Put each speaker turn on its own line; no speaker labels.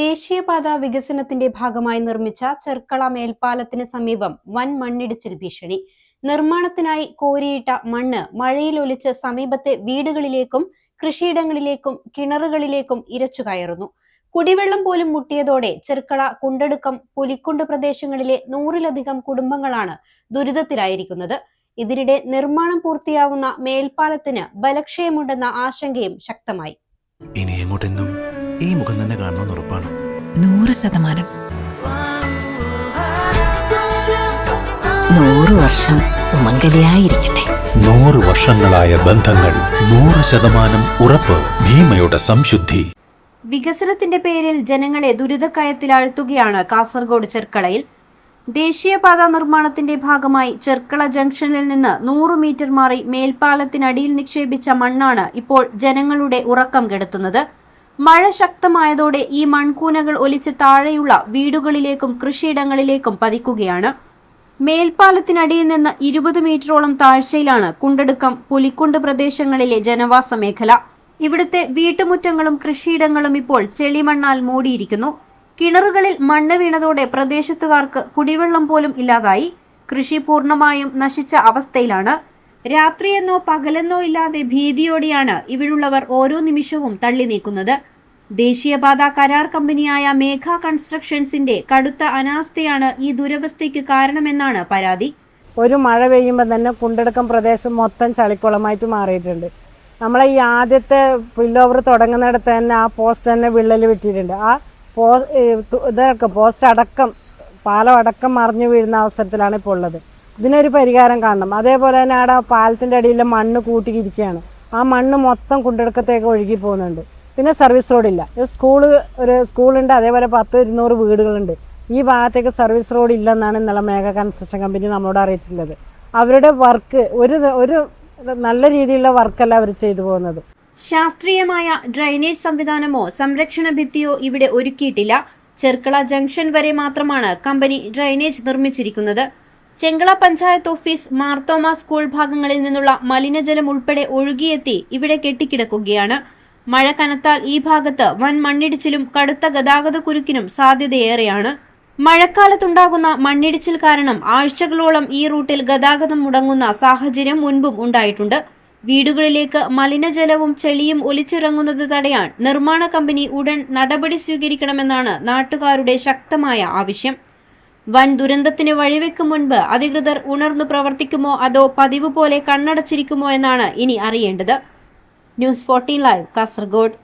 ദേശീയപാത വികസനത്തിന്റെ ഭാഗമായി നിർമ്മിച്ച ചെർക്കള മേൽപ്പാലത്തിന് സമീപം വൻ മണ്ണിടിച്ചിൽ ഭീഷണി. നിർമ്മാണത്തിനായി കോരിയിട്ട മണ്ണ് മഴയിലൊലിച്ച് സമീപത്തെ വീടുകളിലേക്കും കൃഷിയിടങ്ങളിലേക്കും കിണറുകളിലേക്കും ഇരച്ചുകയറുന്നു. കുടിവെള്ളം പോലും മുട്ടിയതോടെ ചെർക്കള, കുണ്ടടുക്കം, പുലിക്കുണ്ട് പ്രദേശങ്ങളിലെ 100-ലധികം കുടുംബങ്ങളാണ് ദുരിതത്തിലായിരിക്കുന്നത്. ഇതിനിടെ നിർമ്മാണം പൂർത്തിയാവുന്ന മേൽപ്പാലത്തിന് ബലക്ഷയമുണ്ടെന്ന ആശങ്കയും ശക്തമായി.
ഇനി എങ്ങോട്ടെന്നും ഈ മുഖം തന്നെ കാണണമെന്ന് ഉറപ്പാണ്.
100%. 100 വർഷം സുമംഗലിയായിരിക്കട്ടെ.
100 വർഷങ്ങളായ ബന്ധങ്ങൾ, 100% ഉറപ്പ്. ഭീമയുടെ സംശുദ്ധി.
വികസനത്തിന്റെ പേരിൽ ജനങ്ങളെ ദുരിതക്കയത്തിലാഴ്ത്തുകയാണ് കാസർഗോഡ് ചെർക്കളയിൽ. ദേശീയപാത നിർമ്മാണത്തിന്റെ ഭാഗമായി ചെർക്കള ജംഗ്ഷനിൽ നിന്ന് 100 മീറ്റർ മാറി മേൽപ്പാലത്തിനടിയിൽ നിക്ഷേപിച്ച മണ്ണാണ് ഇപ്പോൾ ജനങ്ങളുടെ ഉറക്കം കെടുത്തുന്നത്. മഴ ശക്തമായതോടെ ഈ മൺകൂനകൾ ഒലിച്ച് താഴെയുള്ള വീടുകളിലേക്കും കൃഷിയിടങ്ങളിലേക്കും പതിക്കുകയാണ്. മേൽപ്പാലത്തിനടിയിൽ നിന്ന് 20 മീറ്ററോളം താഴ്ചയിലാണ് കുണ്ടടുക്കം, പുലിക്കുണ്ട് പ്രദേശങ്ങളിലെ ജനവാസ മേഖല. ഇവിടുത്തെ വീട്ടുമുറ്റങ്ങളും കൃഷിയിടങ്ങളും ഇപ്പോൾ ചെളിമണ്ണാൽ മൂടിയിരിക്കുന്നു. കിണറുകളിൽ മണ്ണ് വീണതോടെ പ്രദേശത്തുകാർക്ക് കുടിവെള്ളം പോലും ഇല്ലാതായി. കൃഷി പൂർണ്ണമായും നശിച്ച അവസ്ഥയിലാണ്. രാത്രിയെന്നോ പകലെന്നോ ഇല്ലാതെ ഭീതിയോടെയാണ് ഇവിടുള്ളവർ ഓരോ നിമിഷവും തള്ളി നീക്കുന്നത്. ദേശീയപാത കരാർ കമ്പനിയായ മേഘ കൺസ്ട്രക്ഷൻസിന്റെ കടുത്ത അനാസ്ഥയാണ് ഈ ദുരവസ്ഥയ്ക്ക് കാരണമെന്നാണ് പരാതി.
ഒരു മഴ പെയ്യുമ്പോൾ തന്നെ കുണ്ടടുക്കം പ്രദേശം മൊത്തം ചളിക്കുളമായിട്ട് മാറിയിട്ടുണ്ട്. നമ്മളെ ഈ ആദ്യത്തെ പില്ലോവർ തുടങ്ങുന്നിടത്ത് തന്നെ ആ പോസ്റ്റ് തന്നെ വിള്ളൽ വിട്ടിട്ടുണ്ട്. ആ ഇതൊക്കെ പോസ്റ്റ് അടക്കം, പാലം അടക്കം മറിഞ്ഞു വീഴുന്ന അവസരത്തിലാണ് ഇപ്പോൾ ഉള്ളത്. ഇതിനൊരു പരിഹാരം കാണണം. അതേപോലെ തന്നെ അവിടെ പാലത്തിൻ്റെ അടിയിലെ മണ്ണ് കൂട്ടിയിരിക്കുകയാണ്. ആ മണ്ണ് മൊത്തം കുണ്ടടുക്കത്തേക്ക് ഒഴുകി പോകുന്നുണ്ട്. പിന്നെ സർവീസ് റോഡില്ല. ഒരു സ്കൂളുണ്ട്, അതേപോലെ 10-200 വീടുകളുണ്ട്. ഈ ഭാഗത്തേക്ക് സർവീസ് റോഡ് ഇല്ലെന്നാണ് ഇന്നലെ മേഘ കൺസ്ട്രക്ഷൻ കമ്പനി നമ്മളോട് അറിയിച്ചിട്ടുള്ളത്. അവരുടെ വർക്ക് ഒരു നല്ല രീതിയിലുള്ള വർക്കല്ല അവർ ചെയ്തു പോകുന്നത്.
ശാസ്ത്രീയമായ ഡ്രൈനേജ് സംവിധാനമോ സംരക്ഷണ ഭിത്തിയോ ഇവിടെ ഒരുക്കിയിട്ടില്ല. ചെർക്കള ജംഗ്ഷൻ വരെ മാത്രമാണ് കമ്പനി ഡ്രൈനേജ് നിർമ്മിച്ചിരിക്കുന്നത്. ചെങ്കള പഞ്ചായത്ത് ഓഫീസ്, മാർത്തോമ സ്കൂൾ ഭാഗങ്ങളിൽ നിന്നുള്ള മലിനജലം ഉൾപ്പെടെ ഒഴുകിയെത്തി ഇവിടെ കെട്ടിക്കിടക്കുകയാണ്. മഴ കനത്താൽ ഈ ഭാഗത്ത് വൻ മണ്ണിടിച്ചിലും കടുത്ത ഗതാഗത കുരുക്കിനും സാധ്യതയേറെയാണ്. മഴക്കാലത്തുണ്ടാകുന്ന മണ്ണിടിച്ചിൽ കാരണം ആഴ്ചകളോളം ഈ റൂട്ടിൽ ഗതാഗതം മുടങ്ങുന്ന സാഹചര്യം മുൻപും ഉണ്ടായിട്ടുണ്ട്. വീടുകളിലേക്ക് മലിനജലവും ചെളിയും ഒലിച്ചിറങ്ങുന്നത് തടയാൻ നിർമ്മാണ കമ്പനി ഉടൻ നടപടി സ്വീകരിക്കണമെന്നാണ് നാട്ടുകാരുടെ ശക്തമായ ആവശ്യം. വൻ ദുരന്തത്തിന് വഴിവെക്കും മുൻപ് അധികൃതർ ഉണർന്നു പ്രവർത്തിക്കുമോ അതോ പതിവ് പോലെ കണ്ണടച്ചിരിക്കുമോ എന്നാണ് ഇനി അറിയേണ്ടത്. News 14 live, Kasaragod.